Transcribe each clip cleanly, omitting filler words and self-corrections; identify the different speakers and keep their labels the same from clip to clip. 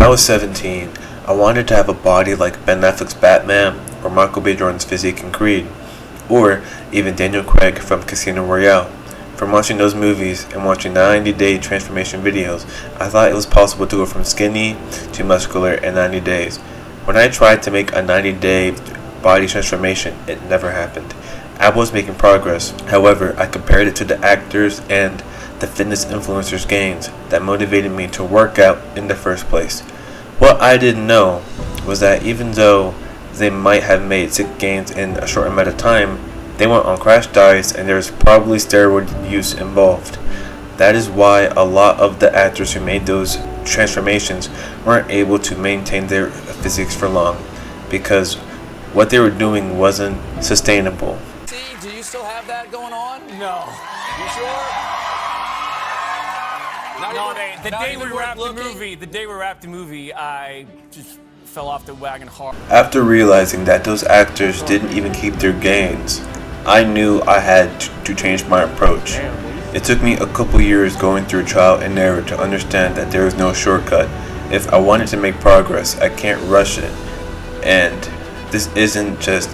Speaker 1: I was 17, I wanted to have a body like Ben Affleck's Batman or Michael B. Jordan's Physique in Creed, or even Daniel Craig from Casino Royale. From watching those movies and watching 90-day transformation videos, I thought it was possible to go from skinny to muscular in 90 days. When I tried to make a 90-day body transformation, it never happened. I was making progress. However, I compared it to the actors and the fitness influencers' gains that motivated me to work out in the first place. What I didn't know was that even though they might have made sick gains in a short amount of time, they went on crash diets and there's probably steroid use involved. That is why a lot of the actors who made those transformations weren't able to maintain their physiques for long, because what they were doing wasn't sustainable.
Speaker 2: Do you still have that going on? No. You sure?
Speaker 3: No, the day we wrapped the movie, I just fell off the wagon hard.
Speaker 1: After realizing that those actors didn't even keep their gains, I knew I had to change my approach. It took me a couple years going through trial and error to understand that there is no shortcut. If I wanted to make progress, I can't rush it. And this isn't just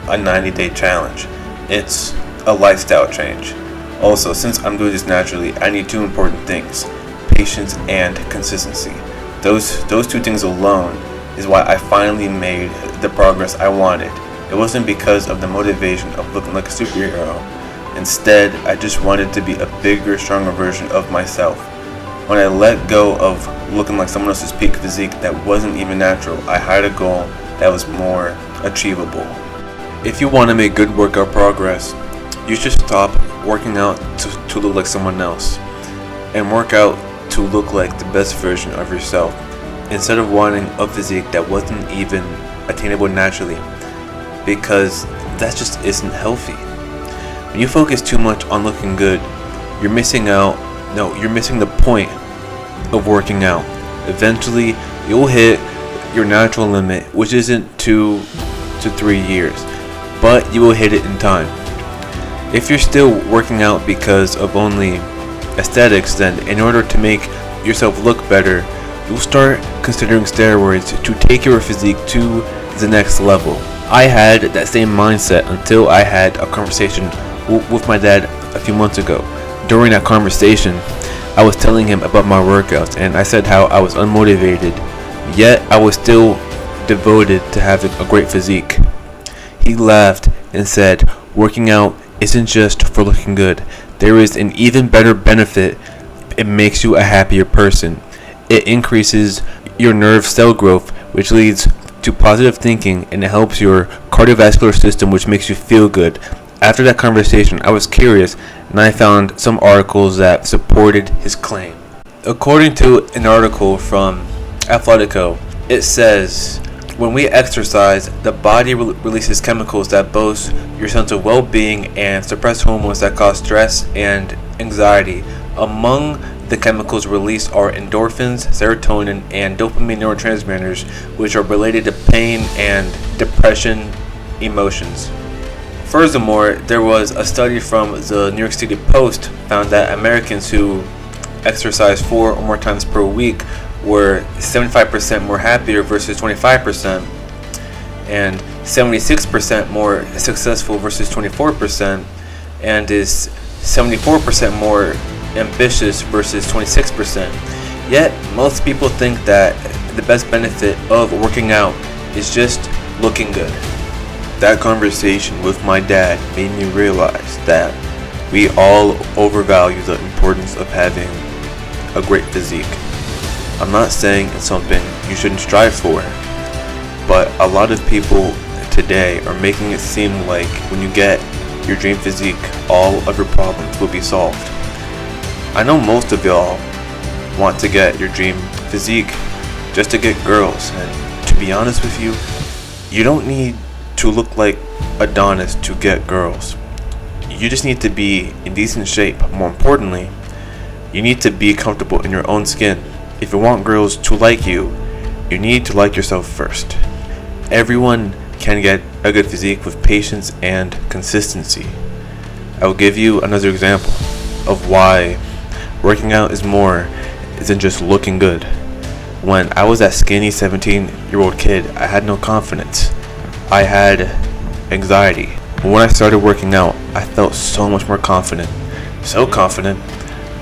Speaker 1: a 90-day challenge. It's a lifestyle change. Also, since I'm doing this naturally, I need two important things: patience and consistency. Those two things alone is why I finally made the progress I wanted. It wasn't because of the motivation of looking like a superhero. Instead, I just wanted to be a bigger, stronger version of myself. When I let go of looking like someone else's peak physique that wasn't even natural, I had a goal that was more achievable. If you want to make good workout progress, you should stop working out to look like someone else and work out to look like the best version of yourself, instead of wanting a physique that wasn't even attainable naturally, because that just isn't healthy. When you focus too much on looking good, you're missing the point of working out. Eventually, you'll hit your natural limit, which isn't 2 to 3 years, but you will hit it in time. If you're still working out because of only aesthetics, then in order to make yourself look better, you'll start considering steroids to take your physique to the next level. I had that same mindset until I had a conversation with my dad a few months ago. During that conversation, I was telling him about my workouts, and I said how I was unmotivated, yet I was still devoted to having a great physique. He laughed and said, "Working out isn't just for looking good. There is an even better benefit. It makes you a happier person. It increases your nerve cell growth, which leads to positive thinking, and it helps your cardiovascular system, which makes you feel good." After that conversation, I was curious, and I found some articles that supported his claim. According to an article from Athletico, it says, when we exercise, the body releases chemicals that boost your sense of well-being and suppress hormones that cause stress and anxiety. Among the chemicals released are endorphins, serotonin, and dopamine neurotransmitters, which are related to pain and depression emotions. Furthermore, there was a study from the New York City Post found that Americans who exercise 4 or more times per week were 75% more happier versus 25%, and 76% more successful versus 24%, and is 74% more ambitious versus 26%. Yet, most people think that the best benefit of working out is just looking good. That conversation with my dad made me realize that we all overvalue the importance of having a great physique. I'm not saying it's something you shouldn't strive for, but a lot of people today are making it seem like when you get your dream physique, all of your problems will be solved. I know most of y'all want to get your dream physique just to get girls, and to be honest with you, you don't need to look like Adonis to get girls. You just need to be in decent shape. More importantly, you need to be comfortable in your own skin. If you want girls to like you, you need to like yourself first. Everyone can get a good physique with patience and consistency. I will give you another example of why working out is more than just looking good. When I was that skinny 17-year-old kid, I had no confidence. I had anxiety. When I started working out, I felt so much more confident. So confident,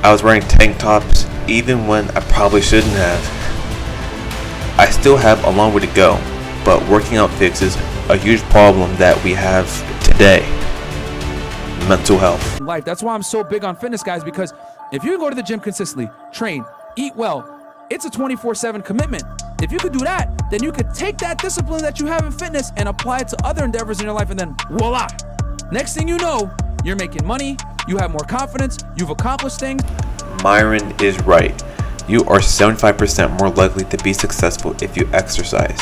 Speaker 1: I was wearing tank tops even when I probably shouldn't have. I still have a long way to go, but working out fixes a huge problem that we have today: mental health.
Speaker 4: Life. That's why I'm so big on fitness, guys, because if you go to the gym consistently, train, eat well, it's a 24/7 commitment. If you could do that, then you could take that discipline that you have in fitness and apply it to other endeavors in your life, and then voila. Next thing you know, you're making money, you have more confidence, you've accomplished things.
Speaker 1: Myron is right. You are 75% more likely to be successful if you exercise.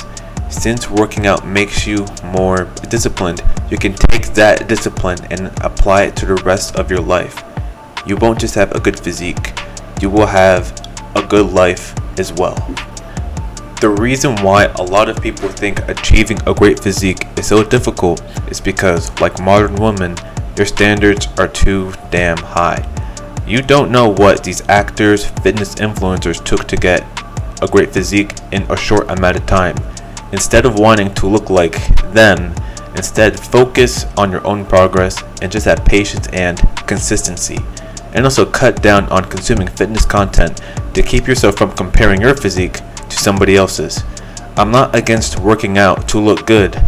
Speaker 1: Since working out makes you more disciplined, you can take that discipline and apply it to the rest of your life. You won't just have a good physique, you will have a good life as well. The reason why a lot of people think achieving a great physique is so difficult is because, like modern women, their standards are too damn high. You don't know what these actors, fitness influencers took to get a great physique in a short amount of time. Instead of wanting to look like them, instead focus on your own progress and just have patience and consistency. And also cut down on consuming fitness content to keep yourself from comparing your physique to somebody else's. I'm not against working out to look good,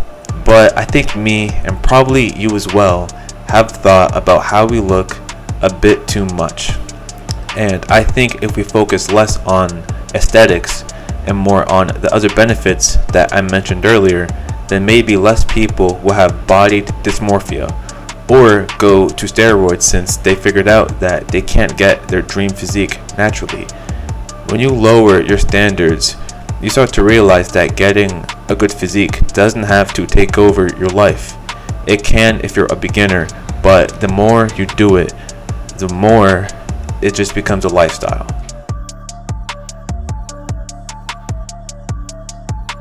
Speaker 1: but I think me, and probably you as well, have thought about how we look a bit too much. And I think if we focus less on aesthetics and more on the other benefits that I mentioned earlier, then maybe less people will have body dysmorphia or go to steroids since they figured out that they can't get their dream physique naturally. When you lower your standards, you start to realize that getting a good physique doesn't have to take over your life. It can if you're a beginner, but the more you do it, the more it just becomes a lifestyle.